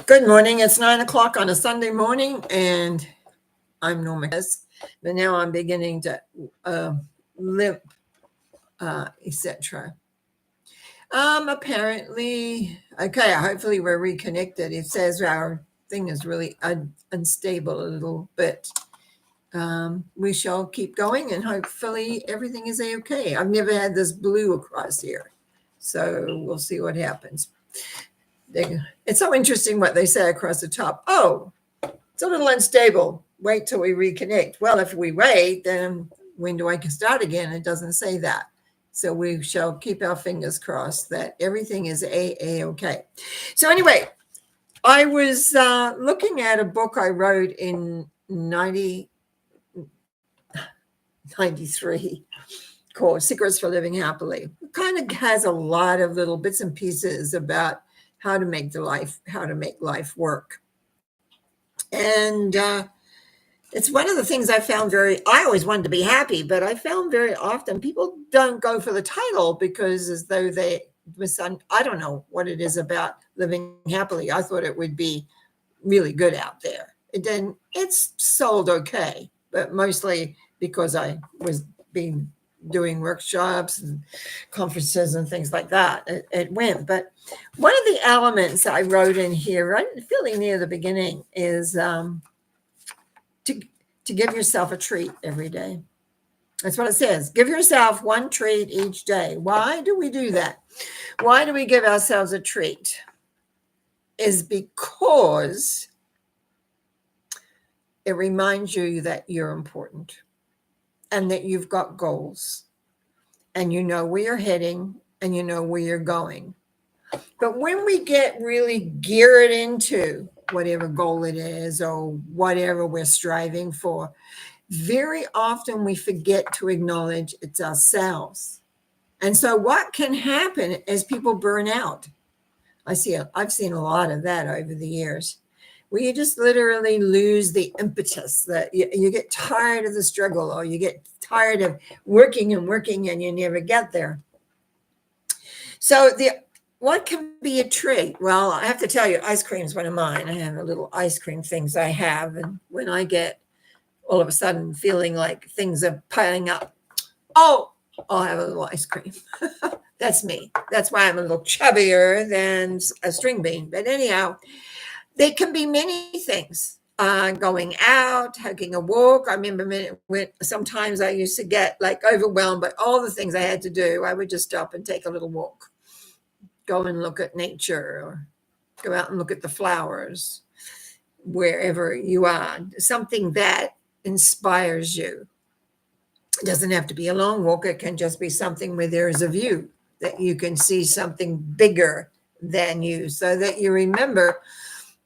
Good morning. It's 9 o'clock on a Sunday morning, and I'm Norma. But now I'm beginning to limp, etc. Apparently, okay. Hopefully, we're reconnected. It says our thing is really unstable a little bit. We shall keep going, and hopefully, everything is okay. I've never had this blue across here, so we'll see what happens. It's so interesting what they say across the top. Oh, it's a little unstable. Wait till we reconnect. Well, if we wait, then when do I start again? It doesn't say that. So we shall keep our fingers crossed that everything is okay. So anyway, I was looking at a book I wrote in 93 called Secrets for Living Happily. It kind of has a lot of little bits and pieces about how to make life work. And it's one of the things I found I always wanted to be happy, but I found very often people don't go for the title because as though I don't know what it is about living happily. I thought it would be really good out there. It's sold okay, but mostly because I was doing workshops and conferences and things like that. It went. But one of the elements I wrote in here, right fairly near the beginning, is to give yourself a treat every day. That's what it says. Give yourself one treat each day. Why do we do that? Why do we give ourselves a treat? Is because it reminds you that you're important and that you've got goals and you know where you're heading and you know where you're going. But when we get really geared into whatever goal it is or whatever we're striving for, very often we forget to acknowledge it's ourselves. And so what can happen is people burn out. I've seen a lot of that over the years, where you just literally lose the impetus, that you get tired of the struggle, or you get tired of working and you never get there. So what can be a treat? Well, I have to tell you, ice cream is one of mine. I have a little ice cream things I have. And when I get all of a sudden feeling like things are piling up, I'll have a little ice cream. That's me. That's why I'm a little chubbier than a string bean. But anyhow, they can be many things. Going out, taking a walk. I remember sometimes I used to get like overwhelmed by all the things I had to do. I would just stop and take a little walk. Go and look at nature, or go out and look at the flowers wherever you are. Something that inspires you. It doesn't have to be a long walk. It can just be something where there is a view, that you can see something bigger than you, so that you remember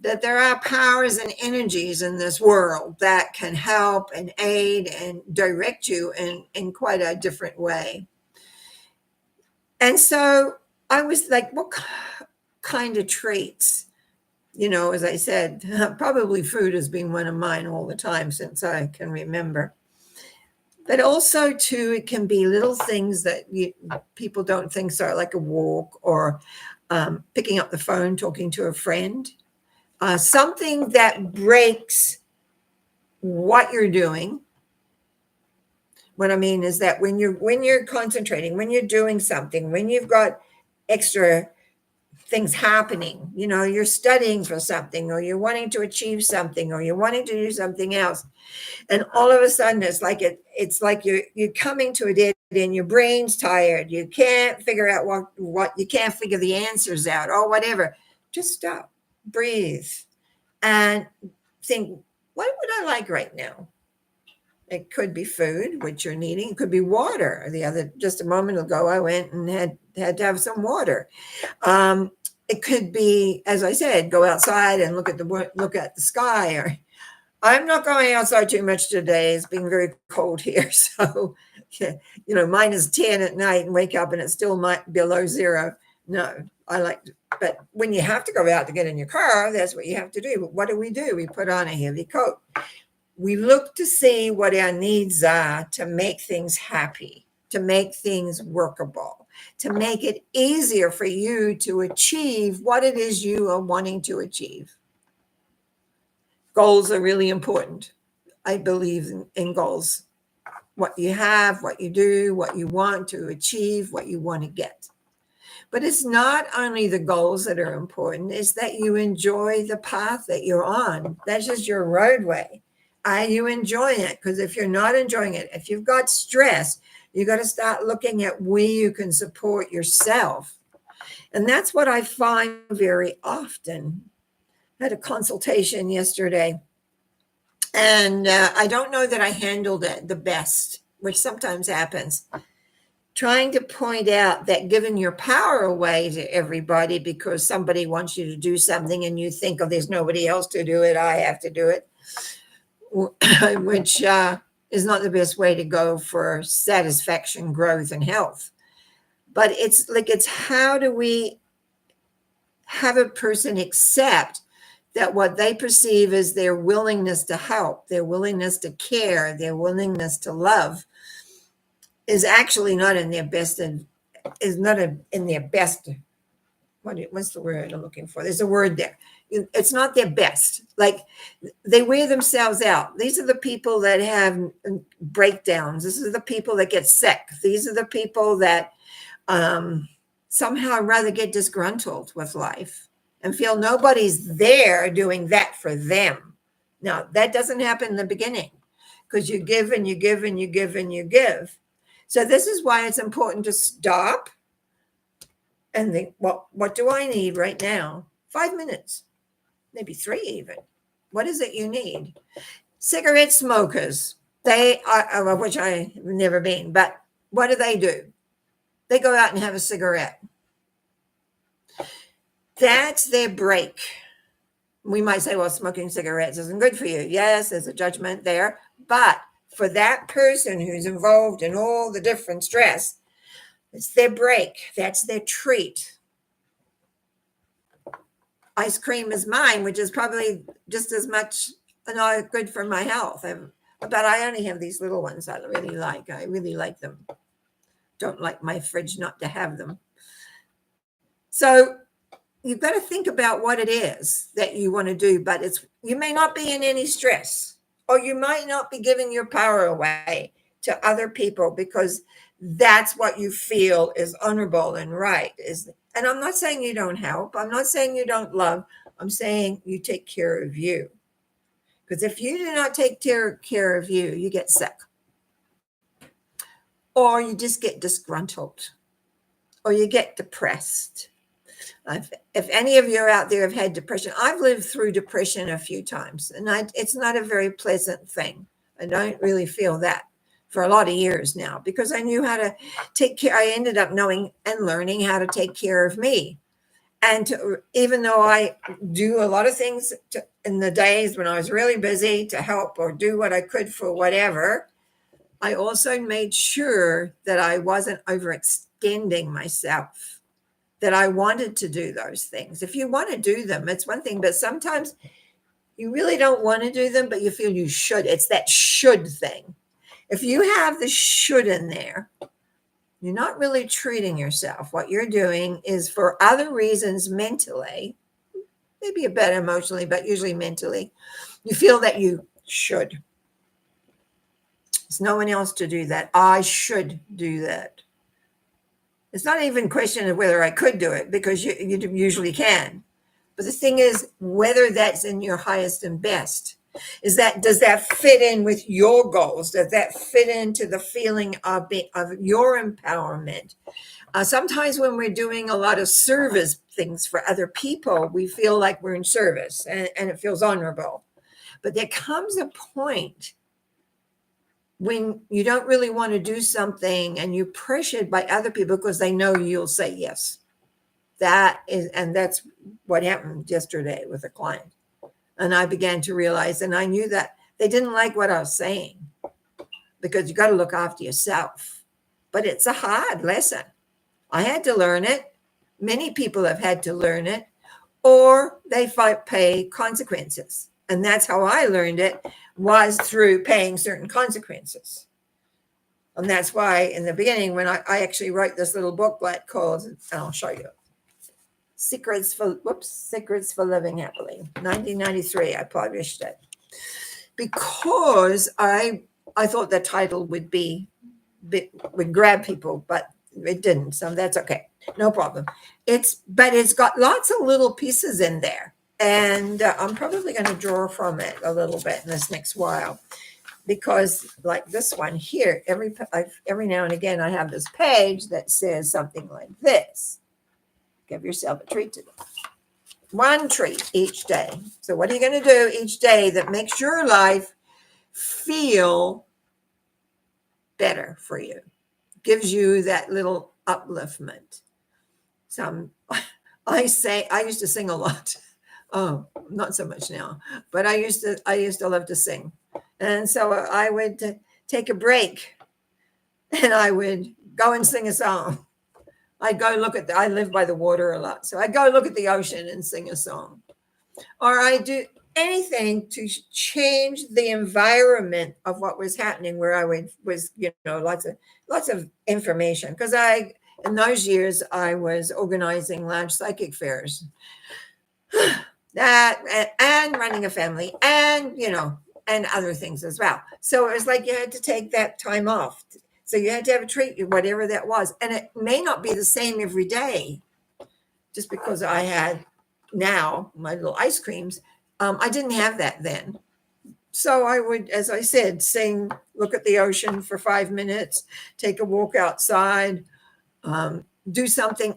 that there are powers and energies in this world that can help and aid and direct you in quite a different way. And so I was like, what kind of traits? As I said, probably food has been one of mine all the time since I can remember. But also, too, it can be little things that people don't think so, like a walk, or picking up the phone, talking to a friend. Something that breaks what you're doing. What I mean is that when you're concentrating, when you're doing something, when you've got extra things happening, you're studying for something, or you're wanting to achieve something, or you're wanting to do something else, and all of a sudden it's like you're coming to a dead end. Your brain's tired. You can't figure out what you can't figure the answers out, or whatever. Just stop, breathe, and think, what would I like right now? It could be food, which you're needing. It could be water. Just a moment ago, I went and had to have some water. It could be, as I said, go outside and look at the sky. Or I'm not going outside too much today. It's been very cold here, so minus 10 at night, and wake up and it's still below zero. No, but when you have to go out to get in your car, that's what you have to do. But what do? We put on a heavy coat. We look to see what our needs are to make things happy, to make things workable, to make it easier for you to achieve what it is you are wanting to achieve. Goals are really important. I believe in goals. What you have, what you do, what you want to achieve, what you want to get. But it's not only the goals that are important, it's that you enjoy the path that you're on. That's just your roadway. Are you enjoying it? Because if you're not enjoying it, if you've got stress, you got to start looking at where you can support yourself. And that's what I find very often. I had a consultation yesterday, and I don't know that I handled it the best, which sometimes happens. Trying to point out that giving your power away to everybody because somebody wants you to do something and you think, oh, there's nobody else to do it, I have to do it, which is not the best way to go for satisfaction, growth, and health. But it's like, it's how do we have a person accept that what they perceive as their willingness to help, their willingness to care, their willingness to love is actually not in their best, and is not in their best. What's the word I'm looking for? There's a word there. It's not their best. Like, they wear themselves out. These are the people that have breakdowns. This is the people that get sick. These are the people that somehow rather get disgruntled with life and feel nobody's there doing that for them. Now, that doesn't happen in the beginning, because you give and you give and you give and you give. So this is why it's important to stop and think, well, what do I need right now? 5 minutes, maybe 3 even. What is it you need? Cigarette smokers, they are, which I've never been, but what do? They go out and have a cigarette. That's their break. We might say, well, smoking cigarettes isn't good for you. Yes, there's a judgment there. But for that person who's involved in all the different stress, it's their break. That's their treat. Ice cream is mine, which is probably just as much not good for my health. But I only have these little ones I really like. I really like them. Don't like my fridge not to have them. So you've got to think about what it is that you want to do, but you may not be in any stress, or you might not be giving your power away to other people because that's what you feel is honorable and right. And I'm not saying you don't help. I'm not saying you don't love. I'm saying you take care of you. Because if you do not take care of you, you get sick. Or you just get disgruntled. Or you get depressed. If any of you out there have had depression, I've lived through depression a few times, and it's not a very pleasant thing. I don't really feel that for a lot of years now, because I knew how to take care. I ended up knowing and learning how to take care of me. And even though I do a lot of things in the days when I was really busy to help or do what I could for whatever, I also made sure that I wasn't overextending myself, that I wanted to do those things. If you want to do them, it's one thing, but sometimes you really don't want to do them, but you feel you should. It's that should thing. If you have the should in there, you're not really treating yourself. What you're doing is for other reasons mentally, maybe a bit emotionally, but usually mentally, you feel that you should. There's no one else to do that. I should do that. It's not even a question of whether I could do it, because you usually can. But the thing is, whether that's in your highest and best. Does that fit in with your goals? Does that fit into the feeling of your empowerment? Sometimes when we're doing a lot of service things for other people, we feel like we're in service and it feels honorable. But there comes a point when you don't really want to do something and you're pressured by other people because they know you'll say yes. That's what happened yesterday with a client. And I began to realize, and I knew that they didn't like what I was saying, because you got to look after yourself. But it's a hard lesson. I had to learn it. Many people have had to learn it, or they pay consequences. And that's how I learned it, was through paying certain consequences. And that's why in the beginning, when I actually wrote this little booklet called, and I'll show you, Secrets for Living Happily. 1993, I published it. because I thought the title would grab people, but it didn't. So that's okay. No problem. But it's got lots of little pieces in there. And I'm probably going to draw from it a little bit in this next while, because like this one here, every now and again, I have this page that says something like this: give yourself a treat today. One treat each day. So what are you going to do each day that makes your life feel better for you? Gives you that little upliftment. Some I used to sing a lot. Oh, not so much now, but I used to love to sing. And so I would take a break and I would go and sing a song. I'd go I live by the water a lot. So I'd go look at the ocean and sing a song. Or I do anything to change the environment of what was happening where I was, lots of information. Because in those years, I was organizing large psychic fairs. That and running a family and, and other things as well. So it was like you had to take that time off. So you had to have a treat, whatever that was. And it may not be the same every day, just because I had now my little ice creams. I didn't have that then. So I would, as I said, sing, look at the ocean for 5 minutes, take a walk outside, do something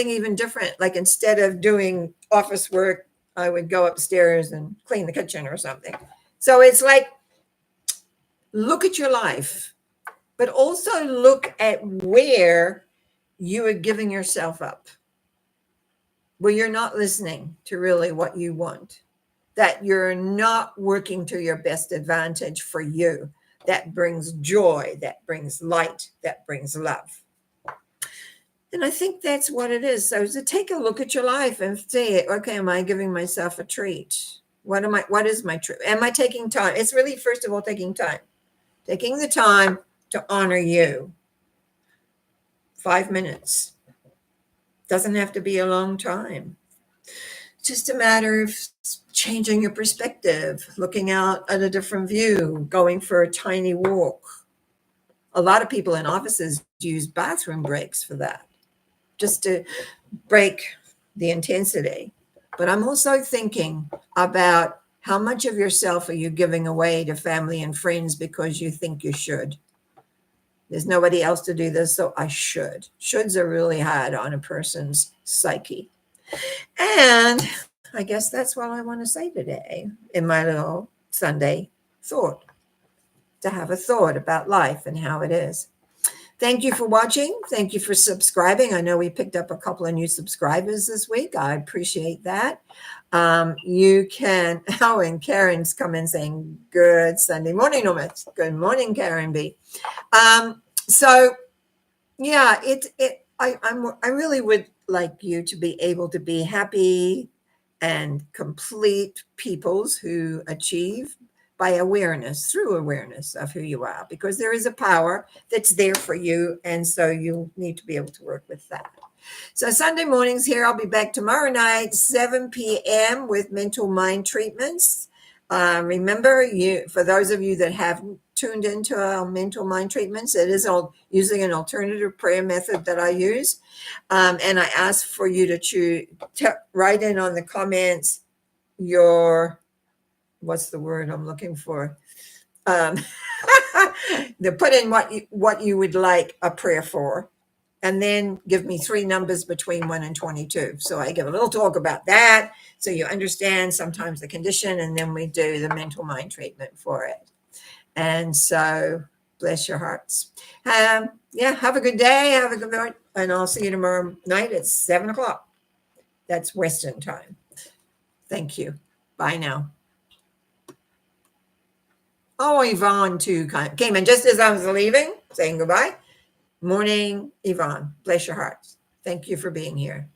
even different. Like instead of doing office work, I would go upstairs and clean the kitchen or something. So it's like, look at your life, but also look at where you are giving yourself up, where you're not listening to really what you want, that you're not working to your best advantage for you. That brings joy, that brings light, that brings love. And I think that's what it is. So to take a look at your life and say, okay, am I giving myself a treat? What is my treat? Am I taking time? It's really, first of all, taking the time to honor you. 5 minutes. Doesn't have to be a long time. Just a matter of changing your perspective, looking out at a different view, going for a tiny walk. A lot of people in offices use bathroom breaks for that, just to break the intensity. But I'm also thinking about how much of yourself are you giving away to family and friends because you think you should. There's nobody else to do this, so I should. Shoulds are really hard on a person's psyche. And I guess that's what I want to say today in my little Sunday thought, to have a thought about life and how it is. Thank you for watching. Thank you for subscribing. I know we picked up a couple of new subscribers this week. I appreciate that. You can, and Karen's come in saying, good Sunday morning, Norma. Good morning, Karen B. So yeah, I really would like you to be able to be happy and complete peoples who achieve by through awareness of who you are, because there is a power that's there for you. And so you need to be able to work with that. So Sunday mornings here, I'll be back tomorrow night, 7 p.m. with mental mind treatments. Remember, for those of you that have tuned into our mental mind treatments, it is using an alternative prayer method that I use. And I ask for you to write in on the comments what's the word I'm looking for? To put in what you would like a prayer for, and then give me 3 numbers between 1 and 22. So I give a little talk about that, so you understand sometimes the condition, and then we do the mental mind treatment for it. And so bless your hearts. Have a good day. Have a good night, and I'll see you tomorrow night at 7 o'clock. That's Western time. Thank you. Bye now. Oh, Yvonne too came in just as I was leaving, saying goodbye. Morning, Yvonne. Bless your hearts. Thank you for being here.